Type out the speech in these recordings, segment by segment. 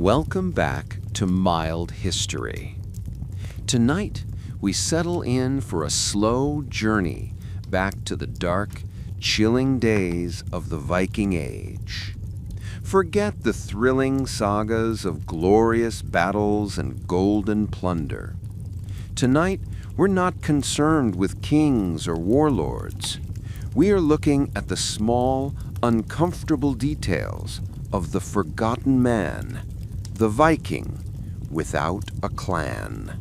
Welcome back to Mild History. Tonight, we settle in for a slow journey back to the dark, chilling days of the Viking Age. Forget the thrilling sagas of glorious battles and golden plunder. Tonight, we're not concerned with kings or warlords. We are looking at the small, uncomfortable details of the forgotten man, the Viking without a clan.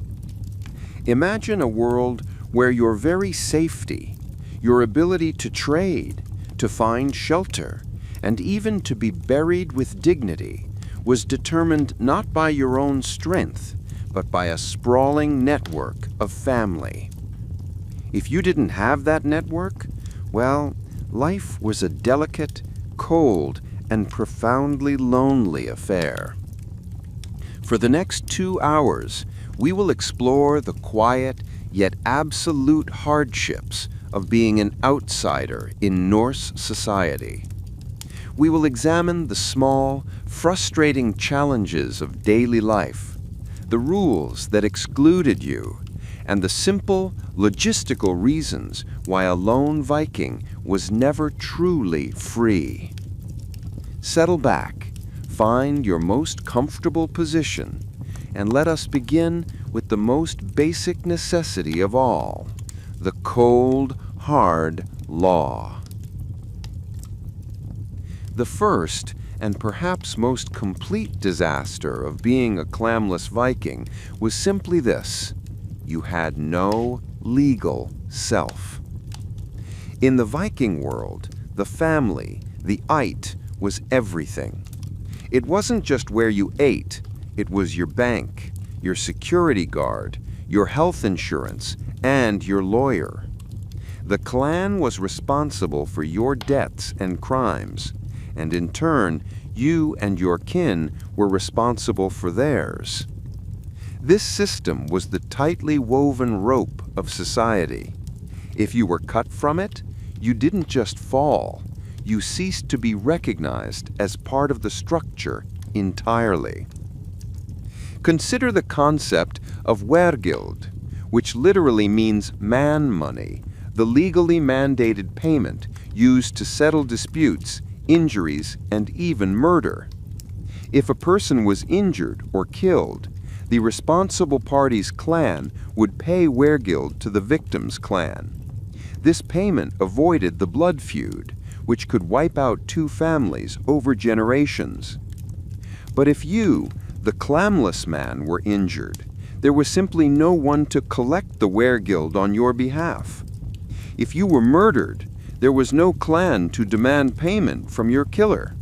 Imagine a world where your very safety, your ability to trade, to find shelter, and even to be buried with dignity was determined not by your own strength, but by a sprawling network of family. If you didn't have that network, well, life was a delicate, cold, and profoundly lonely affair. For the next 2 hours, we will explore the quiet yet absolute hardships of being an outsider in Norse society. We will examine the small, frustrating challenges of daily life, the rules that excluded you, and the simple, logistical reasons why a lone Viking was never truly free. Settle back, find your most comfortable position, and let us begin with the most basic necessity of all, the cold, hard law. The first and perhaps most complete disaster of being a clamless Viking was simply this: you had no legal self. In the Viking world, the family, the eit, was everything. It wasn't just where you ate, it was your bank, your security guard, your health insurance, and your lawyer. The clan was responsible for your debts and crimes, and in turn, you and your kin were responsible for theirs. This system was the tightly woven rope of society. If you were cut from it, you didn't just fall. You ceased to be recognized as part of the structure entirely. Consider the concept of Wergild, which literally means man money, the legally mandated payment used to settle disputes, injuries, and even murder. If a person was injured or killed, the responsible party's clan would pay Wergild to the victim's clan. This payment avoided the blood feud, which could wipe out 2 families over generations. But if you, the clamless man, were injured, there was simply no one to collect the Wergild on your behalf. If you were murdered, there was no clan to demand payment from your killer.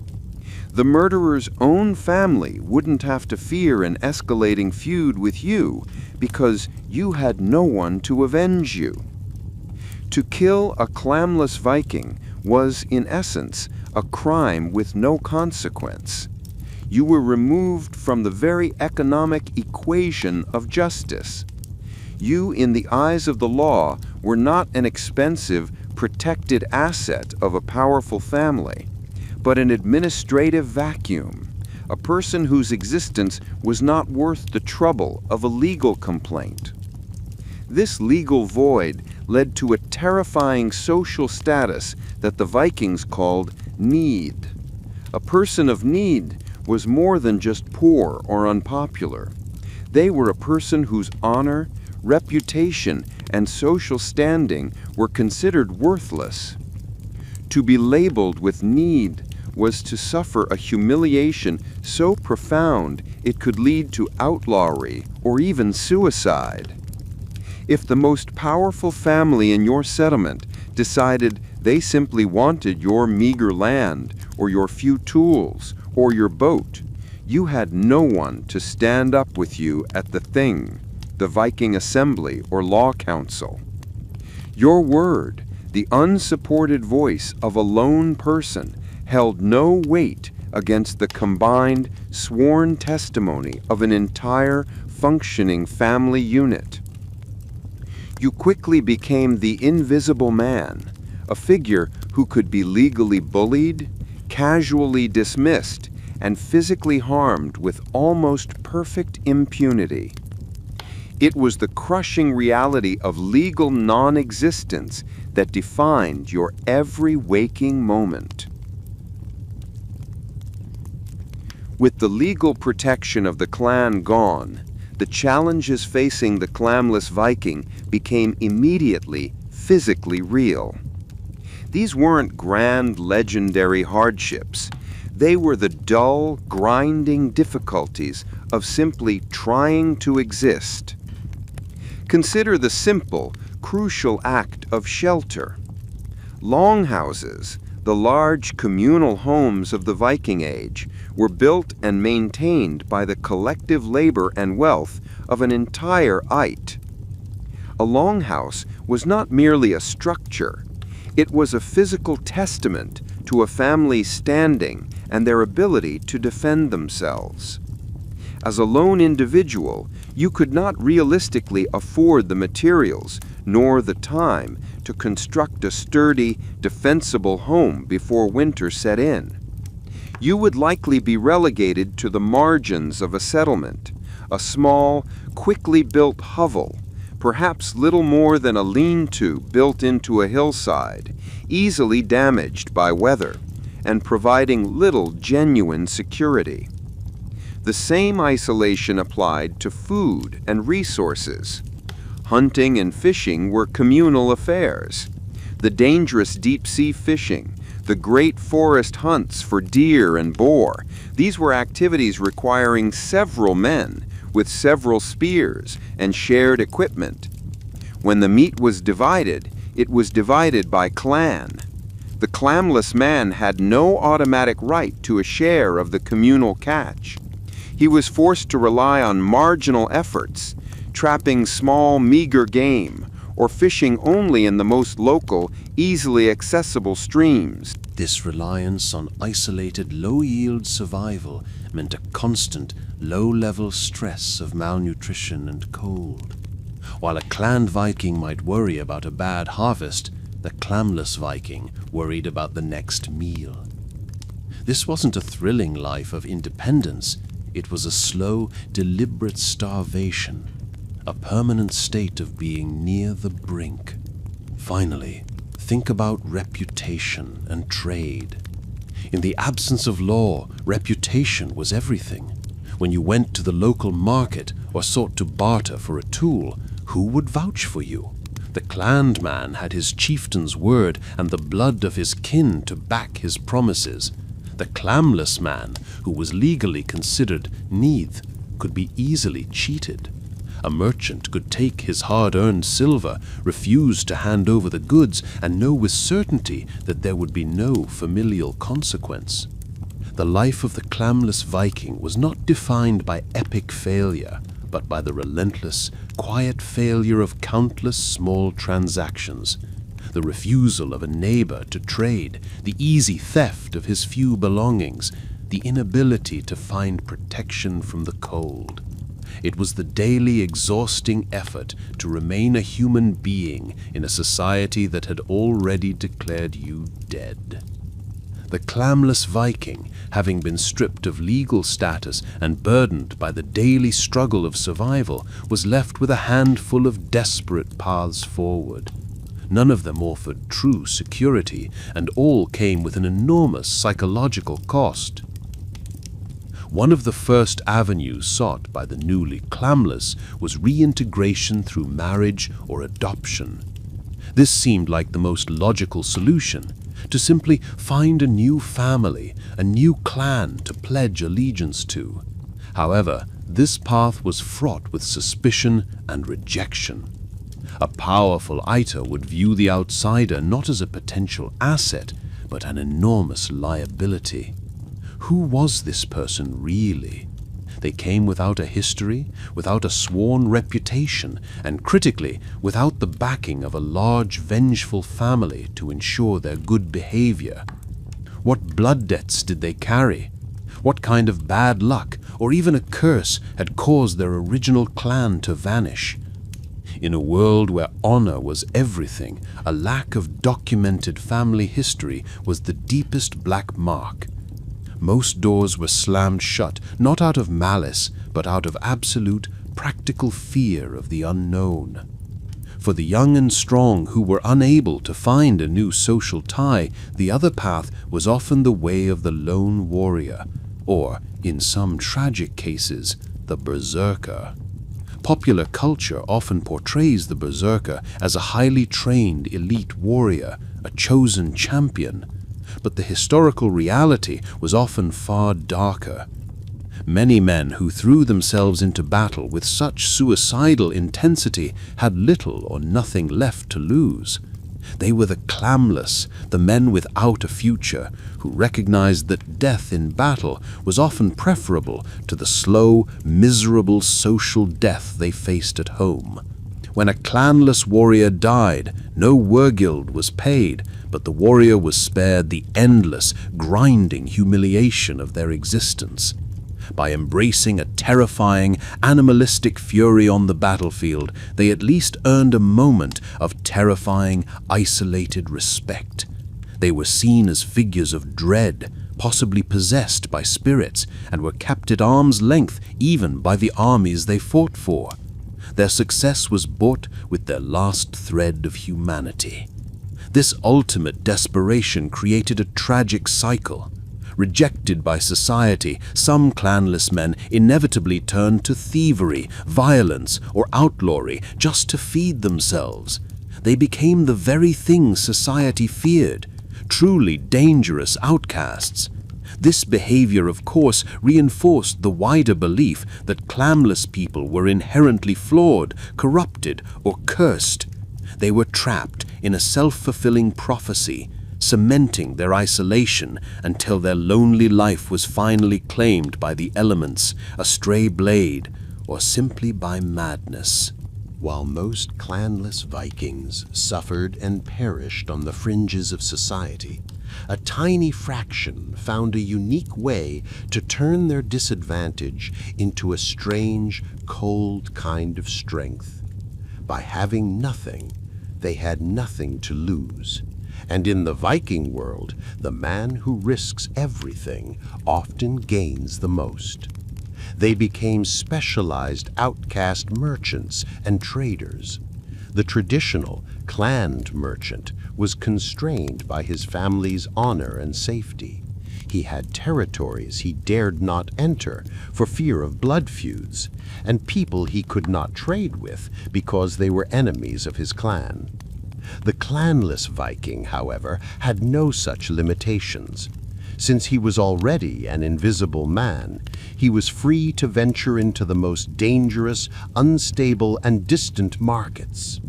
The murderer's own family wouldn't have to fear an escalating feud with you because you had no one to avenge you. To kill a clamless Viking was, in essence, a crime with no consequence. You were removed from the very economic equation of justice. You, in the eyes of the law, were not an expensive, protected asset of a powerful family, but an administrative vacuum, a person whose existence was not worth the trouble of a legal complaint. This legal void led to a terrifying social status that the Vikings called need. A person of need was more than just poor or unpopular. They were a person whose honor, reputation, and social standing were considered worthless. To be labeled with need was to suffer a humiliation so profound it could lead to outlawry or even suicide. If the most powerful family in your settlement decided they simply wanted your meager land or your few tools or your boat, you had no one to stand up with you at the thing, the Viking assembly or law council. Your word, the unsupported voice of a lone person, held no weight against the combined, sworn testimony of an entire, functioning family unit. You quickly became the invisible man, a figure who could be legally bullied, casually dismissed, and physically harmed with almost perfect impunity. It was the crushing reality of legal non-existence that defined your every waking moment. With the legal protection of the clan gone, the challenges facing the clamless Viking became immediately physically real. These weren't grand, legendary hardships. They were the dull, grinding difficulties of simply trying to exist. Consider the simple, crucial act of shelter. Longhouses, the large communal homes of the Viking Age, were built and maintained by the collective labor and wealth of an entire ite. A longhouse was not merely a structure. It was a physical testament to a family's standing and their ability to defend themselves. As a lone individual, you could not realistically afford the materials nor the time to construct a sturdy, defensible home before winter set in. You would likely be relegated to the margins of a settlement, a small, quickly built hovel, perhaps little more than a lean-to built into a hillside, easily damaged by weather, and providing little genuine security. The same isolation applied to food and resources. Hunting and fishing were communal affairs. The dangerous deep-sea fishing, the great forest hunts for deer and boar, these were activities requiring several men with several spears and shared equipment. When the meat was divided, it was divided by clan. The clamless man had no automatic right to a share of the communal catch. He was forced to rely on marginal efforts, trapping small, meager game, or fishing only in the most local, easily accessible streams. This reliance on isolated, low-yield survival meant a constant, low-level stress of malnutrition and cold. While a clan Viking might worry about a bad harvest, the clamless Viking worried about the next meal. This wasn't a thrilling life of independence. It was a slow, deliberate starvation, a permanent state of being near the brink. Finally, think about reputation and trade. In the absence of law, reputation was everything. When you went to the local market or sought to barter for a tool, who would vouch for you? The clan man had his chieftain's word and the blood of his kin to back his promises. The clamless man, who was legally considered neath, could be easily cheated. A merchant could take his hard-earned silver, refuse to hand over the goods, and know with certainty that there would be no familial consequence. The life of the clamless Viking was not defined by epic failure, but by the relentless, quiet failure of countless small transactions. The refusal of a neighbor to trade, the easy theft of his few belongings, the inability to find protection from the cold. It was the daily exhausting effort to remain a human being in a society that had already declared you dead. The clamless Viking, having been stripped of legal status and burdened by the daily struggle of survival, was left with a handful of desperate paths forward. None of them offered true security, and all came with an enormous psychological cost. One of the first avenues sought by the newly clamless was reintegration through marriage or adoption. This seemed like the most logical solution, to simply find a new family, a new clan to pledge allegiance to. However, this path was fraught with suspicion and rejection. A powerful Iter would view the outsider not as a potential asset, but an enormous liability. Who was this person really? They came without a history, without a sworn reputation, and critically, without the backing of a large, vengeful family to ensure their good behavior. What blood debts did they carry? What kind of bad luck, or even a curse, had caused their original clan to vanish? In a world where honor was everything, a lack of documented family history was the deepest black mark. most doors were slammed shut, not out of malice, but out of absolute, practical fear of the unknown. For the young and strong who were unable to find a new social tie, the other path was often the way of the lone warrior, or, in some tragic cases, the Berserker. Popular culture often portrays the Berserker as a highly trained elite warrior, a chosen champion, but the historical reality was often far darker. Many men who threw themselves into battle with such suicidal intensity had little or nothing left to lose. They were the clamless, the men without a future, who recognized that death in battle was often preferable to the slow, miserable social death they faced at home. When a clanless warrior died, no Wergild was paid, but the warrior was spared the endless, grinding humiliation of their existence. By embracing a terrifying, animalistic fury on the battlefield, they at least earned a moment of terrifying, isolated respect. They were seen as figures of dread, possibly possessed by spirits, and were kept at arm's length even by the armies they fought for. Their success was bought with their last thread of humanity. This ultimate desperation created a tragic cycle. Rejected by society, some clanless men inevitably turned to thievery, violence, or outlawry just to feed themselves. They became the very thing society feared, truly dangerous outcasts. This behavior, of course, reinforced the wider belief that clamless people were inherently flawed, corrupted, or cursed. They were trapped in a self-fulfilling prophecy, cementing their isolation until their lonely life was finally claimed by the elements, a stray blade, or simply by madness. While most clanless Vikings suffered and perished on the fringes of society, a tiny fraction found a unique way to turn their disadvantage into a strange, cold kind of strength. By having nothing, they had nothing to lose. And in the Viking world, the man who risks everything often gains the most. They became specialized outcast merchants and traders. The traditional clanned merchant was constrained by his family's honor and safety. He had territories he dared not enter for fear of blood feuds, and people he could not trade with because they were enemies of his clan. The clanless Viking, however, had no such limitations. Since he was already an invisible man, he was free to venture into the most dangerous, unstable, and distant markets.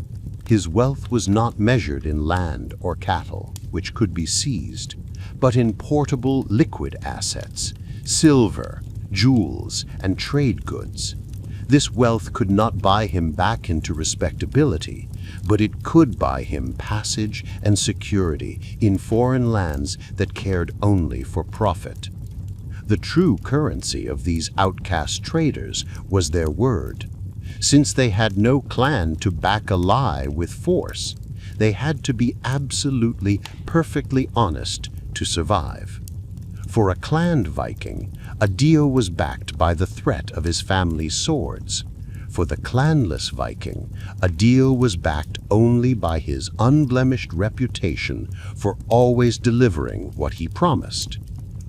His wealth was not measured in land or cattle, which could be seized, but in portable liquid assets, silver, jewels, and trade goods. This wealth could not buy him back into respectability, but it could buy him passage and security in foreign lands that cared only for profit. The true currency of these outcast traders was their word. Since they had no clan to back a lie with force, they had to be absolutely, perfectly honest to survive. For a clanned Viking, a deal was backed by the threat of his family's swords. For the clanless Viking, a deal was backed only by his unblemished reputation for always delivering what he promised.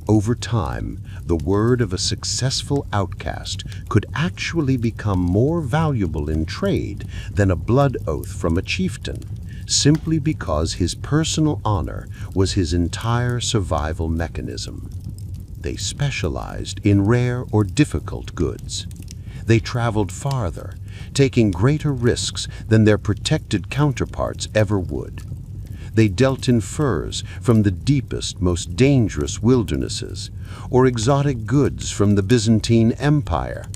Over time, the word of a successful outcast could actually become more valuable in trade than a blood oath from a chieftain, simply because his personal honor was his entire survival mechanism. They specialized in rare or difficult goods. They traveled farther, taking greater risks than their protected counterparts ever would. They dealt in furs from the deepest, most dangerous wildernesses, or exotic goods from the Byzantine Empire,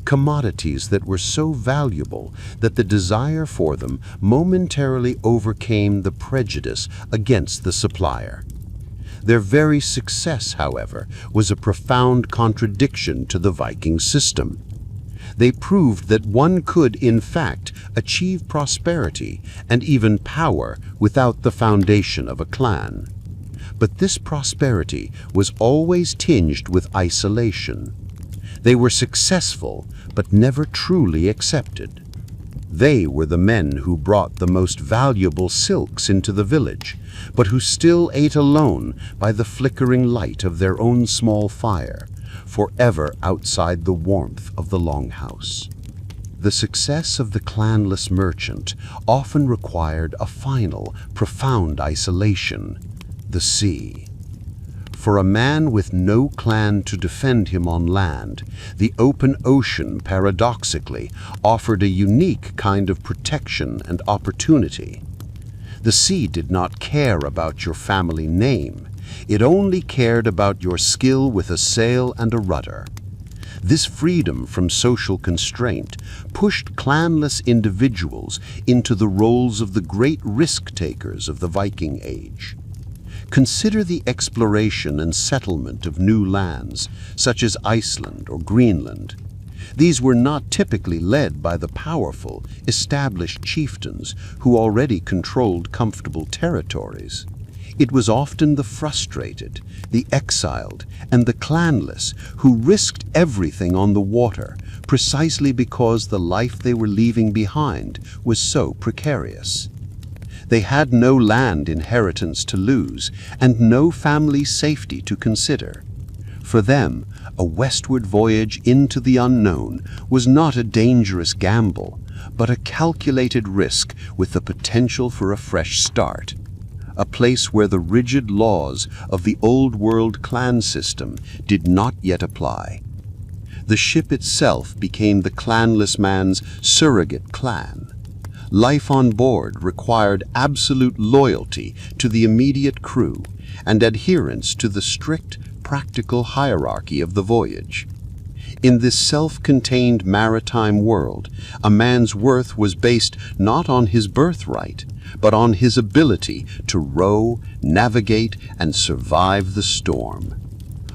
commodities that were so valuable that the desire for them momentarily overcame the prejudice against the supplier. Their very success, however, was a profound contradiction to the Viking system. They proved that one could, in fact, achieve prosperity and even power without the foundation of a clan. But this prosperity was always tinged with isolation. They were successful, but never truly accepted. They were the men who brought the most valuable silks into the village, but who still ate alone by the flickering light of their own small fire, forever outside the warmth of the longhouse. The success of the clanless merchant often required a final, profound isolation: the sea. For a man with no clan to defend him on land, the open ocean paradoxically offered a unique kind of protection and opportunity. The sea did not care about your family name. It only cared about your skill with a sail and a rudder. This freedom from social constraint pushed clanless individuals into the roles of the great risk-takers of the Viking Age. Consider the exploration and settlement of new lands, such as Iceland or Greenland. These were not typically led by the powerful, established chieftains who already controlled comfortable territories. It was often the frustrated, the exiled, and the clanless who risked everything on the water precisely because the life they were leaving behind was so precarious. They had no land inheritance to lose and no family safety to consider. For them, a westward voyage into the unknown was not a dangerous gamble, but a calculated risk with the potential for a fresh start. A place where the rigid laws of the old world clan system did not yet apply. The ship itself became the clanless man's surrogate clan. Life on board required absolute loyalty to the immediate crew and adherence to the strict, practical hierarchy of the voyage. In this self-contained maritime world, a man's worth was based not on his birthright, but on his ability to row, navigate, and survive the storm.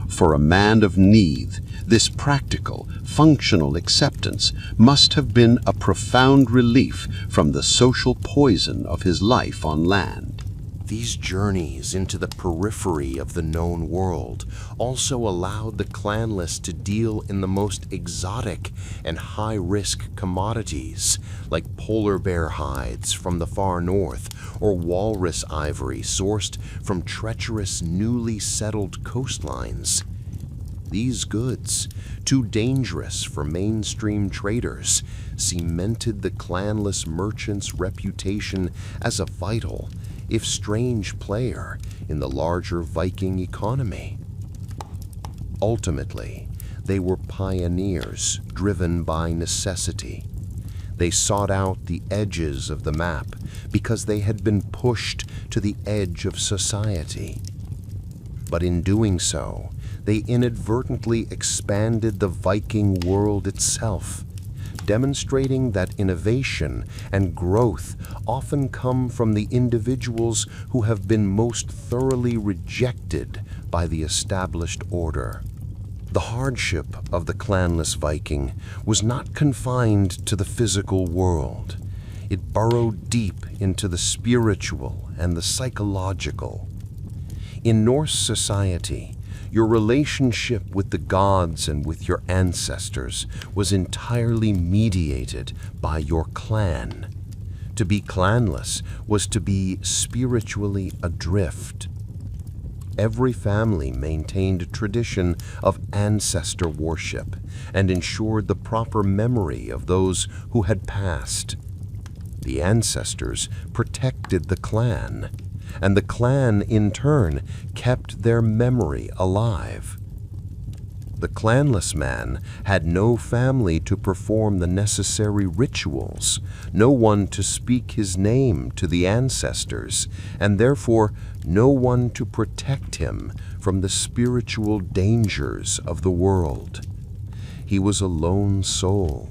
For a man of Neath, this practical, functional acceptance must have been a profound relief from the social poison of his life on land. These journeys into the periphery of the known world also allowed the clanless to deal in the most exotic and high-risk commodities, like polar bear hides from the far north or walrus ivory sourced from treacherous, newly settled coastlines. These goods, too dangerous for mainstream traders, cemented the clanless merchant's reputation as a vital, if strange, player in the larger Viking economy. Ultimately, they were pioneers driven by necessity. They sought out the edges of the map because they had been pushed to the edge of society. But in doing so, they inadvertently expanded the Viking world itself, demonstrating that innovation and growth often come from the individuals who have been most thoroughly rejected by the established order. The hardship of the clanless Viking was not confined to the physical world. It burrowed deep into the spiritual and the psychological. In Norse society, your relationship with the gods and with your ancestors was entirely mediated by your clan. To be clanless was to be spiritually adrift. Every family maintained a tradition of ancestor worship and ensured the proper memory of those who had passed. The ancestors protected the clan, and the clan, in turn, kept their memory alive. The clanless man had no family to perform the necessary rituals, no one to speak his name to the ancestors, and therefore no one to protect him from the spiritual dangers of the world. He was a lone soul,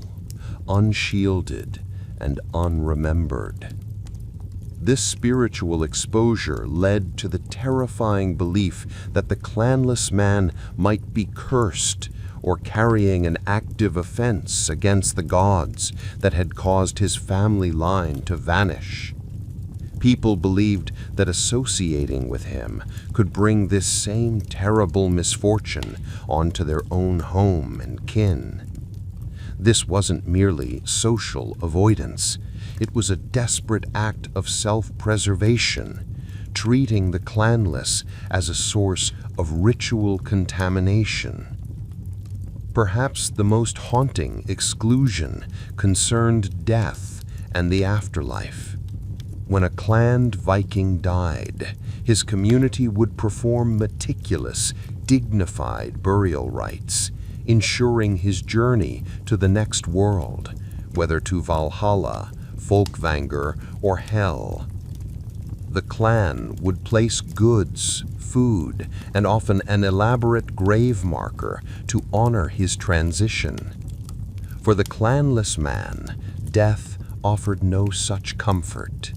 unshielded and unremembered. This spiritual exposure led to the terrifying belief that the clanless man might be cursed or carrying an active offense against the gods that had caused his family line to vanish. People believed that associating with him could bring this same terrible misfortune onto their own home and kin. This wasn't merely social avoidance. It was a desperate act of self-preservation, treating the clanless as a source of ritual contamination. Perhaps the most haunting exclusion concerned death and the afterlife. When a clanned Viking died, his community would perform meticulous, dignified burial rites, ensuring his journey to the next world, whether to Valhalla, Folkvanger, or Hell. The clan would place goods, food, and often an elaborate grave marker to honor his transition. For the clanless man, death offered no such comfort.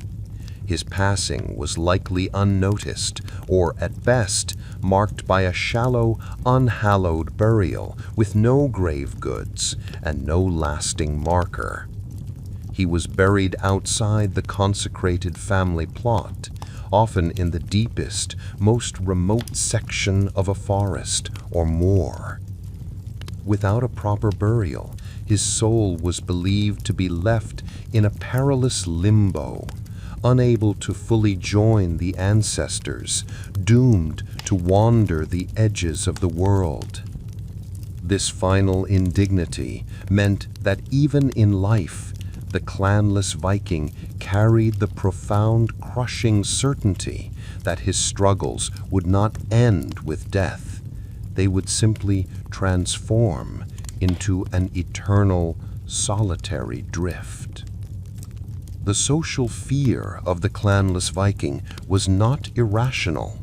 His passing was likely unnoticed, or at best, marked by a shallow, unhallowed burial with no grave goods and no lasting marker. He was buried outside the consecrated family plot, often in the deepest, most remote section of a forest or moor. Without a proper burial, his soul was believed to be left in a perilous limbo, unable to fully join the ancestors, doomed to wander the edges of the world. This final indignity meant that even in life, the clanless Viking carried the profound, crushing certainty that his struggles would not end with death. They would simply transform into an eternal, solitary drift. The social fear of the clanless Viking was not irrational.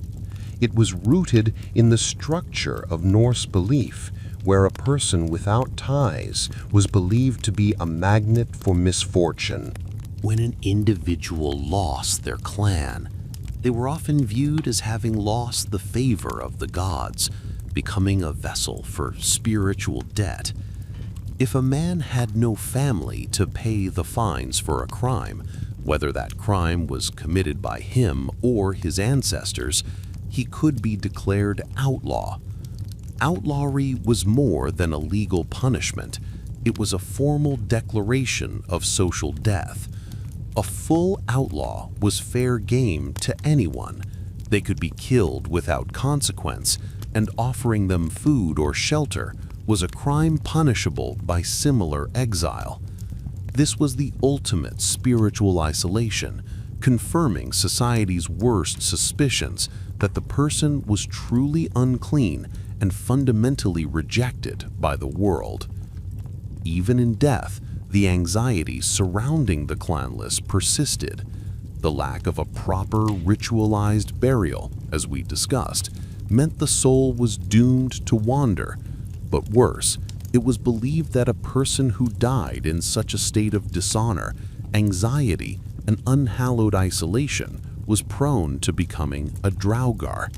It was rooted in the structure of Norse belief, where a person without ties was believed to be a magnet for misfortune. When an individual lost their clan, they were often viewed as having lost the favor of the gods, becoming a vessel for spiritual debt. If a man had no family to pay the fines for a crime, whether that crime was committed by him or his ancestors, he could be declared outlaw. Outlawry was more than a legal punishment. It was a formal declaration of social death. A full outlaw was fair game to anyone. They could be killed without consequence, and offering them food or shelter was a crime punishable by similar exile. This was the ultimate spiritual isolation, confirming society's worst suspicions that the person was truly unclean and fundamentally rejected by the world. Even in death, the anxiety surrounding the clanless persisted. The lack of a proper ritualized burial, as we discussed, meant the soul was doomed to wander. But worse, it was believed that a person who died in such a state of dishonor, anxiety, and unhallowed isolation was prone to becoming a Draugr.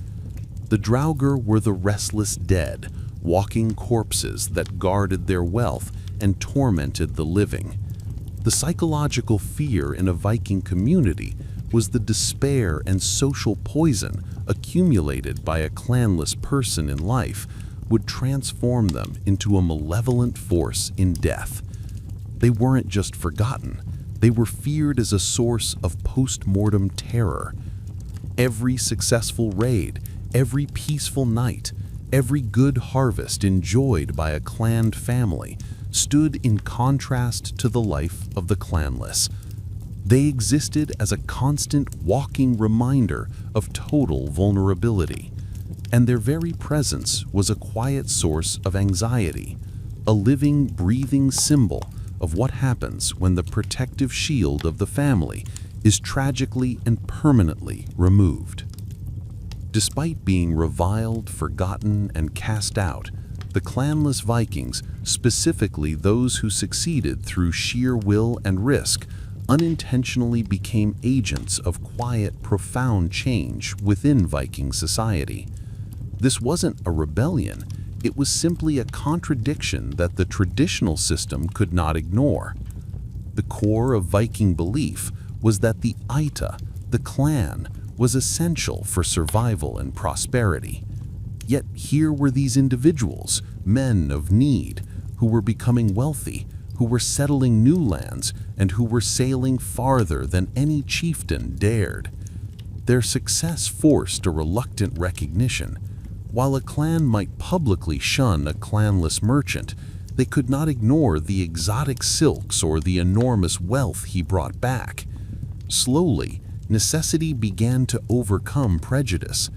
The Draugr were the restless dead, walking corpses that guarded their wealth and tormented the living. The psychological fear in a Viking community was the despair and social poison accumulated by a clanless person in life would transform them into a malevolent force in death. They weren't just forgotten, they were feared as a source of post-mortem terror. Every successful raid, every peaceful night, every good harvest enjoyed by a clan family stood in contrast to the life of the clanless. They existed as a constant walking reminder of total vulnerability, and their very presence was a quiet source of anxiety, a living, breathing symbol of what happens when the protective shield of the family is tragically and permanently removed. Despite being reviled, forgotten, and cast out, the clanless Vikings, specifically those who succeeded through sheer will and risk, unintentionally became agents of quiet, profound change within Viking society. This wasn't a rebellion, it was simply a contradiction that the traditional system could not ignore. The core of Viking belief was that the Aita, the The clan was essential for survival and prosperity. Yet here were these individuals, men of need, who were becoming wealthy, who were settling new lands, and who were sailing farther than any chieftain dared. Their success forced a reluctant recognition. While a clan might publicly shun a clanless merchant, they could not ignore the exotic silks or the enormous wealth he brought back. Slowly, necessity began to overcome prejudice.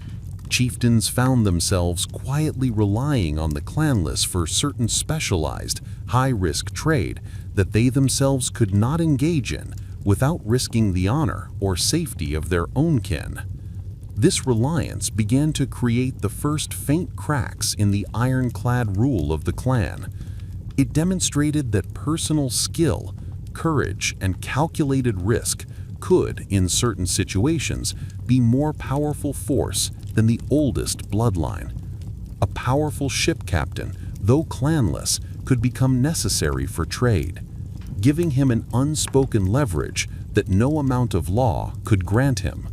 Chieftains found themselves quietly relying on the clanless for certain specialized, high-risk trade that they themselves could not engage in without risking the honor or safety of their own kin. This reliance began to create the first faint cracks in the ironclad rule of the clan. It demonstrated that personal skill, courage, and calculated risk could, in certain situations, be more powerful force than the oldest bloodline. A powerful ship captain, though clanless, could become necessary for trade, giving him an unspoken leverage that no amount of law could grant him.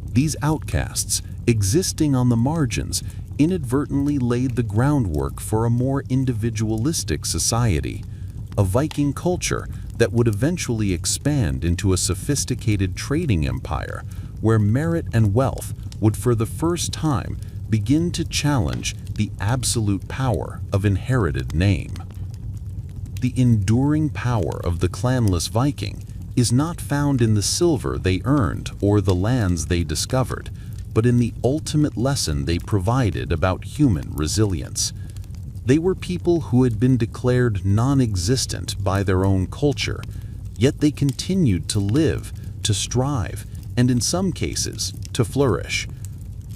These outcasts, existing on the margins, inadvertently laid the groundwork for a more individualistic society, a Viking culture that would eventually expand into a sophisticated trading empire where merit and wealth would for the first time begin to challenge the absolute power of inherited name. The enduring power of the clanless Viking is not found in the silver they earned or the lands they discovered, but in the ultimate lesson they provided about human resilience. They were people who had been declared non-existent by their own culture, yet they continued to live, to strive, and in some cases, to flourish.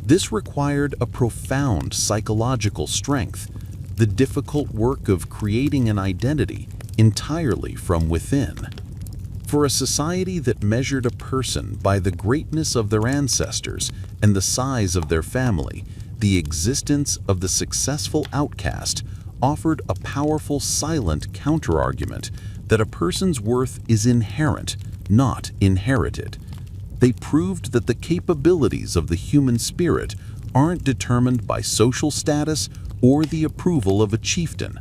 This required a profound psychological strength, the difficult work of creating an identity entirely from within. For a society that measured a person by the greatness of their ancestors and the size of their family, the existence of the successful outcast offered a powerful silent counterargument that a person's worth is inherent, not inherited. They proved that the capabilities of the human spirit aren't determined by social status or the approval of a chieftain,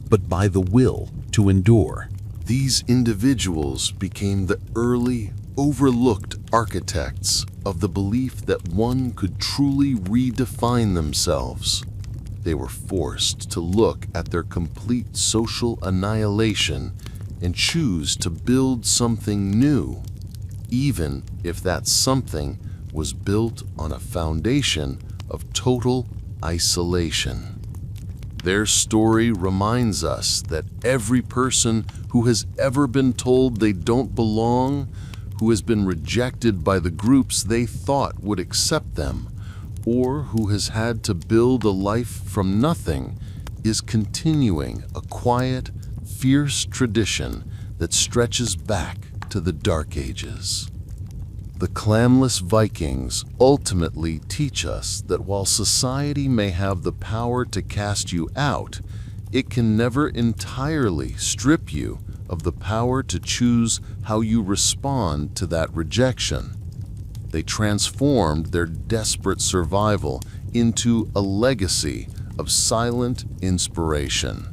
but by the will to endure. These individuals became the early, overlooked architects of the belief that one could truly redefine themselves. They were forced to look at their complete social annihilation and choose to build something new, even if that something was built on a foundation of total isolation. Their story reminds us that every person who has ever been told they don't belong, who has been rejected by the groups they thought would accept them, or who has had to build a life from nothing, is continuing a quiet, fierce tradition that stretches back to the Dark Ages. The clamless Vikings ultimately teach us that while society may have the power to cast you out, it can never entirely strip you of the power to choose how you respond to that rejection. They transformed their desperate survival into a legacy of silent inspiration,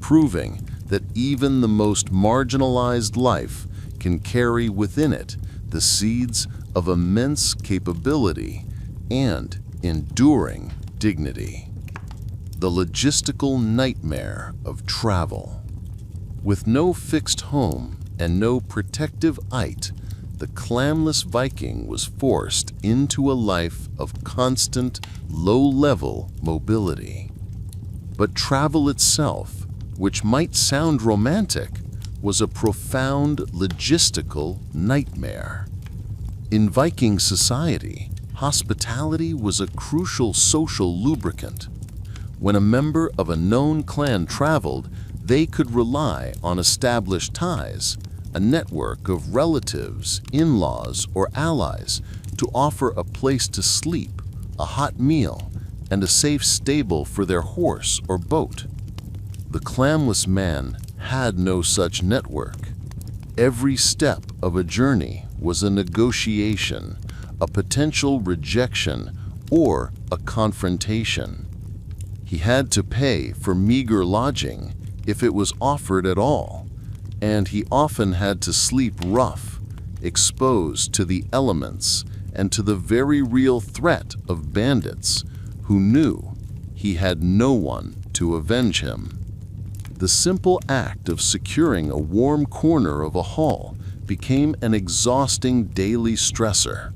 proving that even the most marginalized life can carry within it the seeds of immense capability and enduring dignity. The logistical nightmare of travel. With no fixed home and no protective ite, the clamless Viking was forced into a life of constant, low-level mobility. But travel itself, which might sound romantic, was a profound logistical nightmare. In Viking society, hospitality was a crucial social lubricant. When a member of a known clan traveled, they could rely on established ties, a network of relatives, in-laws, or allies to offer a place to sleep, a hot meal, and a safe stable for their horse or boat. The clamless man had no such network. Every step of a journey was a negotiation, a potential rejection or a confrontation. He had to pay for meager lodging if it was offered at all, and he often had to sleep rough, exposed to the elements and to the very real threat of bandits who knew he had no one to avenge him. The simple act of securing a warm corner of a hall became an exhausting daily stressor.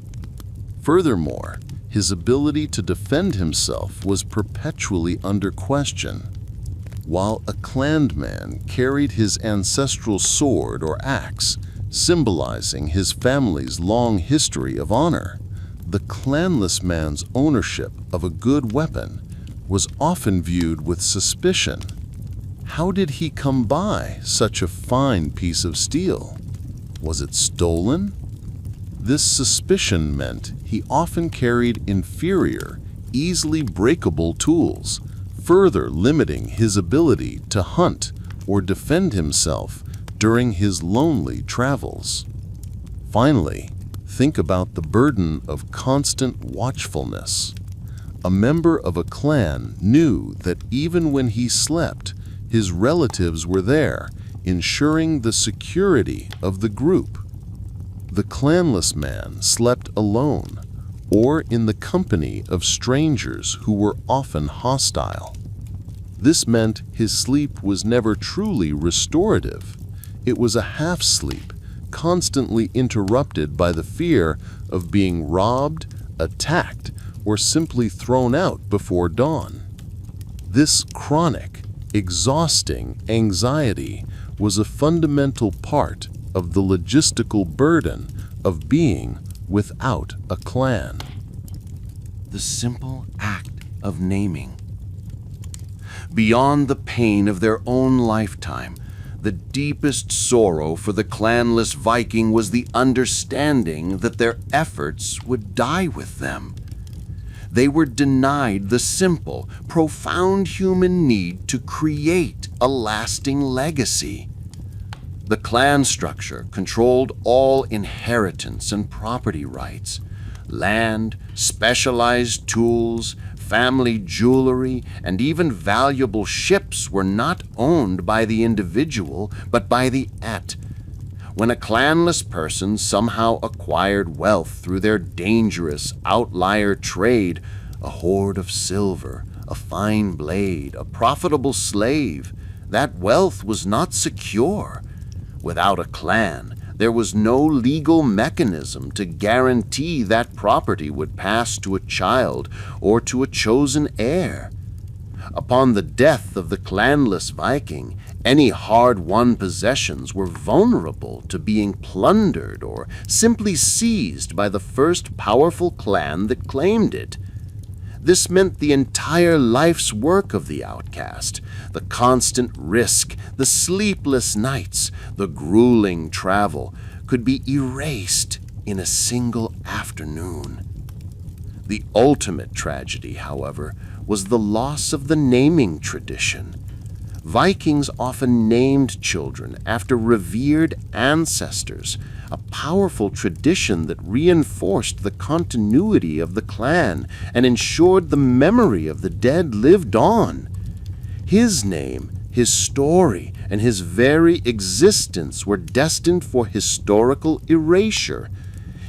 Furthermore, his ability to defend himself was perpetually under question. While a clanman carried his ancestral sword or axe, symbolizing his family's long history of honor, the clanless man's ownership of a good weapon was often viewed with suspicion. How did he come by such a fine piece of steel? Was it stolen? This suspicion meant he often carried inferior, easily breakable tools, further limiting his ability to hunt or defend himself during his lonely travels. Finally, think about the burden of constant watchfulness. A member of a clan knew that even when he slept, his relatives were there, ensuring the security of the group. The clanless man slept alone, or in the company of strangers who were often hostile. This meant his sleep was never truly restorative. It was a half-sleep, constantly interrupted by the fear of being robbed, attacked, or simply thrown out before dawn. This chronic, exhausting anxiety was a fundamental part of the logistical burden of being without a clan. The simple act of naming. Beyond the pain of their own lifetime, the deepest sorrow for the clanless Viking was the understanding that their efforts would die with them. They were denied the simple, profound human need to create a lasting legacy. The clan structure controlled all inheritance and property rights. Land, specialized tools, family jewelry, and even valuable ships were not owned by the individual, but by the et. When a clanless person somehow acquired wealth through their dangerous outlier trade, a hoard of silver, a fine blade, a profitable slave, that wealth was not secure. Without a clan, there was no legal mechanism to guarantee that property would pass to a child or to a chosen heir. Upon the death of the clanless Viking, any hard-won possessions were vulnerable to being plundered or simply seized by the first powerful clan that claimed it. This meant the entire life's work of the outcast, the constant risk, the sleepless nights, the grueling travel, could be erased in a single afternoon. The ultimate tragedy, however, was the loss of the naming tradition. Vikings often named children after revered ancestors, a powerful tradition that reinforced the continuity of the clan and ensured the memory of the dead lived on. His name, his story, and his very existence were destined for historical erasure.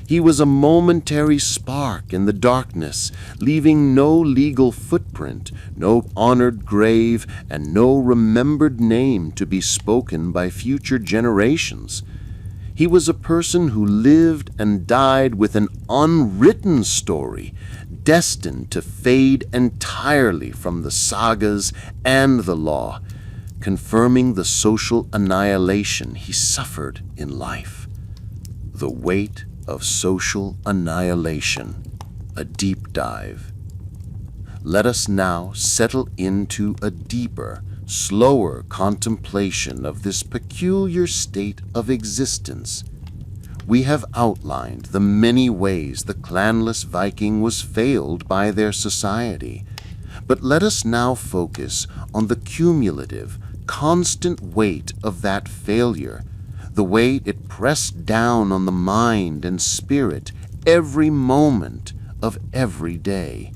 He was a momentary spark in the darkness, leaving no legal footprint, no honored grave, and no remembered name to be spoken by future generations. He was a person who lived and died with an unwritten story, destined to fade entirely from the sagas and the law, confirming the social annihilation he suffered in life. The weight of social annihilation, a deep dive. Let us now settle into a deeper, slower contemplation of this peculiar state of existence. We have outlined the many ways the clanless Viking was failed by their society, but let us now focus on the cumulative, constant weight of that failure, the weight it pressed down on the mind and spirit every moment of every day.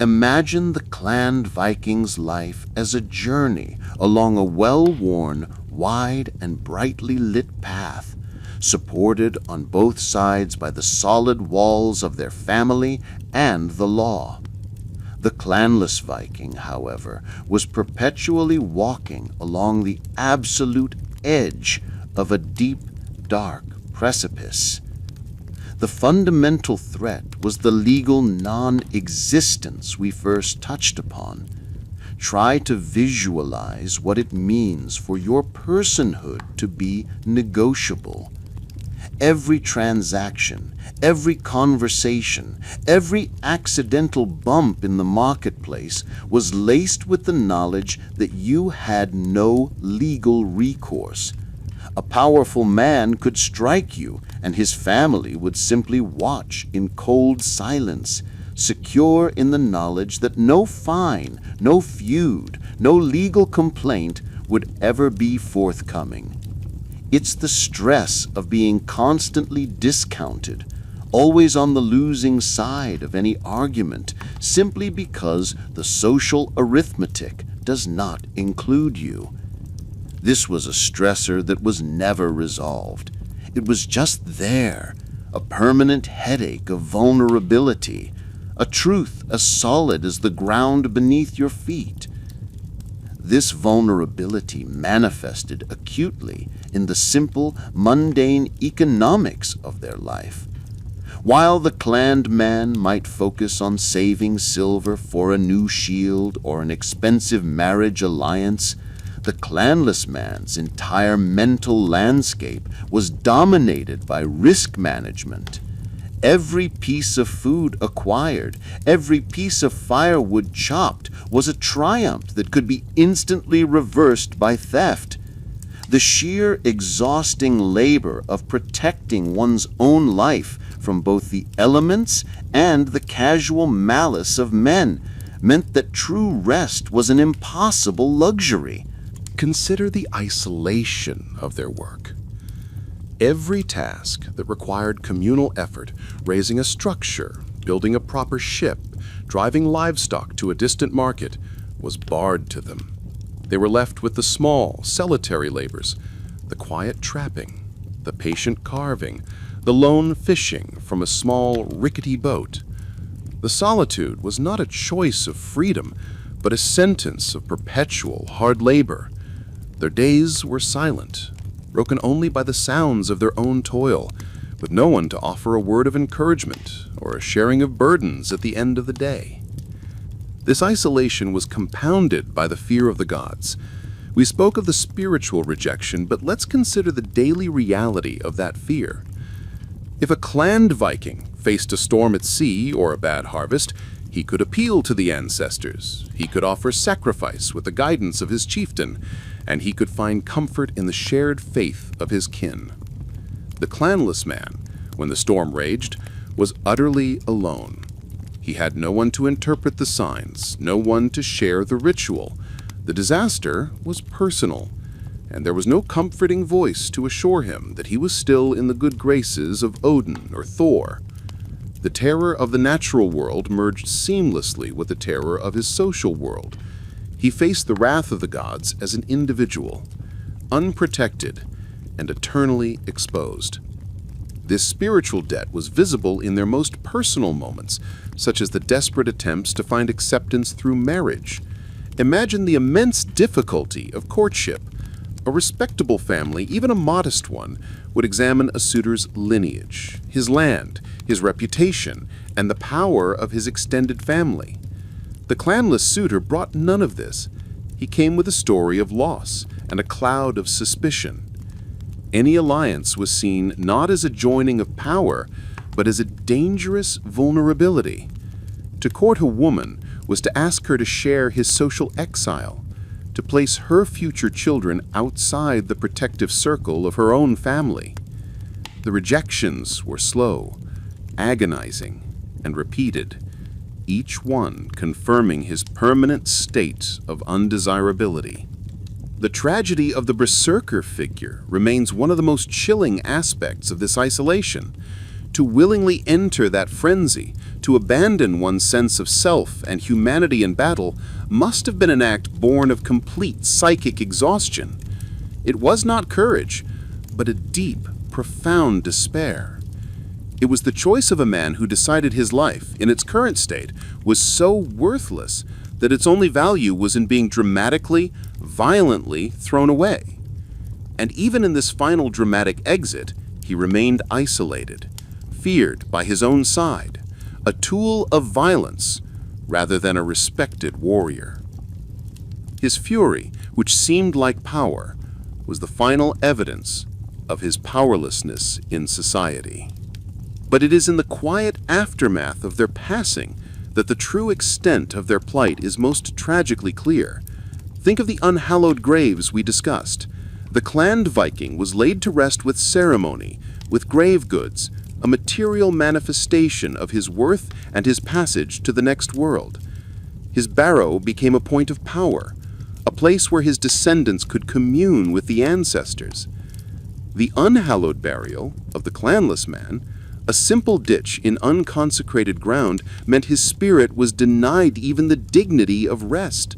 Imagine the clan Viking's life as a journey along a well-worn, wide and brightly lit path, supported on both sides by the solid walls of their family and the law. The clanless Viking, however, was perpetually walking along the absolute edge of a deep, dark precipice. The fundamental threat was the legal non-existence we first touched upon. Try to visualize what it means for your personhood to be negotiable. Every transaction, every conversation, every accidental bump in the marketplace was laced with the knowledge that you had no legal recourse. A powerful man could strike you, and his family would simply watch in cold silence, secure in the knowledge that no fine, no feud, no legal complaint would ever be forthcoming. It's the stress of being constantly discounted, always on the losing side of any argument, simply because the social arithmetic does not include you. This was a stressor that was never resolved. It was just there, a permanent headache of vulnerability, a truth as solid as the ground beneath your feet. This vulnerability manifested acutely in the simple, mundane economics of their life. While the claned man might focus on saving silver for a new shield or an expensive marriage alliance, the clanless man's entire mental landscape was dominated by risk management. Every piece of food acquired, every piece of firewood chopped was a triumph that could be instantly reversed by theft. The sheer exhausting labor of protecting one's own life from both the elements and the casual malice of men meant that true rest was an impossible luxury. Consider the isolation of their work. Every task that required communal effort, raising a structure, building a proper ship, driving livestock to a distant market, was barred to them. They were left with the small, solitary labors, the quiet trapping, the patient carving, the lone fishing from a small, rickety boat. The solitude was not a choice of freedom, but a sentence of perpetual hard labor. Their days were silent, broken only by the sounds of their own toil, with no one to offer a word of encouragement or a sharing of burdens at the end of the day. This isolation was compounded by the fear of the gods. We spoke of the spiritual rejection, but let's consider the daily reality of that fear. If a claned Viking faced a storm at sea or a bad harvest, he could appeal to the ancestors, he could offer sacrifice with the guidance of his chieftain, and he could find comfort in the shared faith of his kin. The clanless man, when the storm raged, was utterly alone. He had no one to interpret the signs, no one to share the ritual. The disaster was personal, and there was no comforting voice to assure him that he was still in the good graces of Odin or Thor. The terror of the natural world merged seamlessly with the terror of his social world. He faced the wrath of the gods as an individual, unprotected and eternally exposed. This spiritual debt was visible in their most personal moments, such as the desperate attempts to find acceptance through marriage. Imagine the immense difficulty of courtship. A respectable family, even a modest one, would examine a suitor's lineage, his land, his reputation, and the power of his extended family. The clanless suitor brought none of this. He came with a story of loss and a cloud of suspicion. Any alliance was seen not as a joining of power, but as a dangerous vulnerability. To court a woman was to ask her to share his social exile, to place her future children outside the protective circle of her own family. The rejections were slow, agonizing, and repeated, each one confirming his permanent state of undesirability. The tragedy of the Berserker figure remains one of the most chilling aspects of this isolation. To willingly enter that frenzy, to abandon one's sense of self and humanity in battle, must have been an act born of complete psychic exhaustion. It was not courage, but a deep, profound despair. It was the choice of a man who decided his life, in its current state, was so worthless that its only value was in being dramatically, violently thrown away. And even in this final dramatic exit, he remained isolated, feared by his own side, a tool of violence rather than a respected warrior. His fury, which seemed like power, was the final evidence of his powerlessness in society. But it is in the quiet aftermath of their passing that the true extent of their plight is most tragically clear. Think of the unhallowed graves we discussed. The clanned Viking was laid to rest with ceremony, with grave goods, a material manifestation of his worth and his passage to the next world. His barrow became a point of power, a place where his descendants could commune with the ancestors. The unhallowed burial of the clanless man, a simple ditch in unconsecrated ground, meant his spirit was denied even the dignity of rest.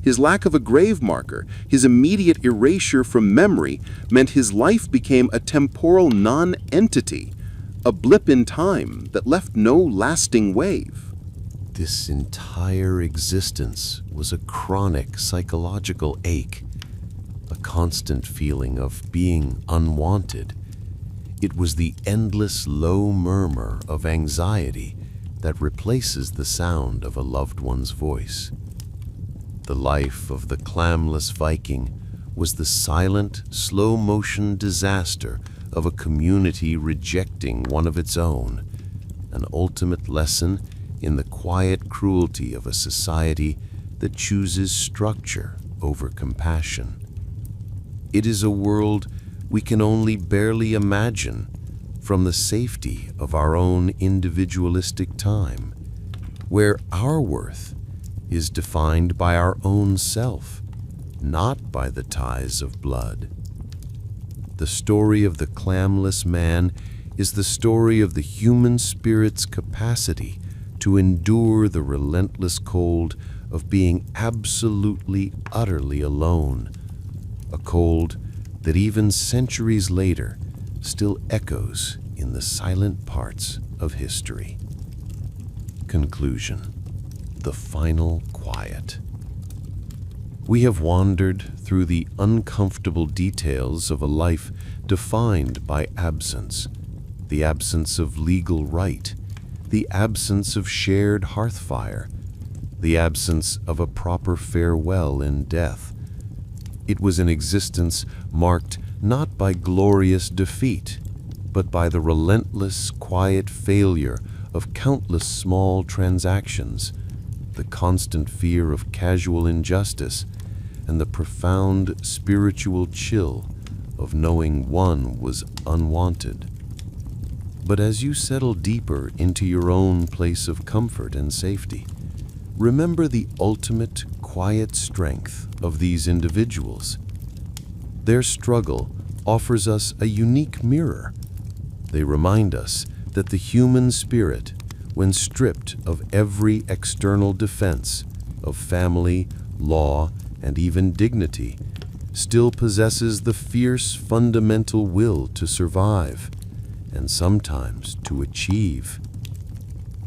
His lack of a grave marker, his immediate erasure from memory, meant his life became a temporal non-entity, a blip in time that left no lasting wave. This entire existence was a chronic psychological ache, a constant feeling of being unwanted. It was the endless low murmur of anxiety that replaces the sound of a loved one's voice. The life of the clamless Viking was the silent, slow-motion disaster of a community rejecting one of its own, an ultimate lesson in the quiet cruelty of a society that chooses structure over compassion. It is a world we can only barely imagine from the safety of our own individualistic time, where our worth is defined by our own self, not by the ties of blood. The story of the clamless man is the story of the human spirit's capacity to endure the relentless cold of being absolutely, utterly alone, a cold that even centuries later still echoes in the silent parts of history. Conclusion. The final quiet. We have wandered through the uncomfortable details of a life defined by absence, the absence of legal right, the absence of shared hearthfire, the absence of a proper farewell in death. It was an existence marked not by glorious defeat, but by the relentless, quiet failure of countless small transactions, the constant fear of casual injustice, and the profound spiritual chill of knowing one was unwanted. But as you settle deeper into your own place of comfort and safety, remember the ultimate quiet strength of these individuals. Their struggle offers us a unique mirror. They remind us that the human spirit, when stripped of every external defense of family, law, and even dignity, still possesses the fierce fundamental will to survive, and sometimes to achieve.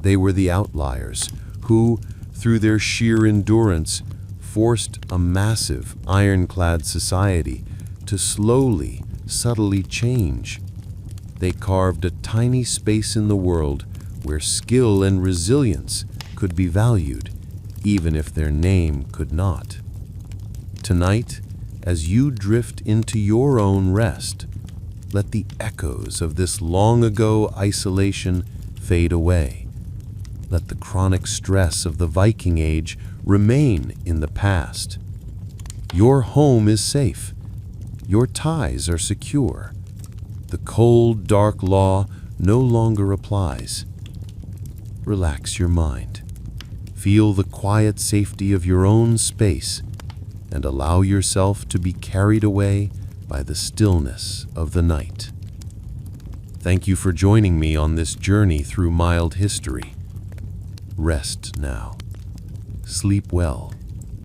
They were the outliers who, through their sheer endurance, forced a massive, ironclad society to slowly, subtly change. They carved a tiny space in the world where skill and resilience could be valued, even if their name could not. Tonight, as you drift into your own rest, let the echoes of this long-ago isolation fade away. Let the chronic stress of the Viking Age remain in the past. Your home is safe. Your ties are secure. The cold, dark law no longer applies. Relax your mind. Feel the quiet safety of your own space and allow yourself to be carried away by the stillness of the night. Thank you for joining me on this journey through mild history. Rest now. Sleep well.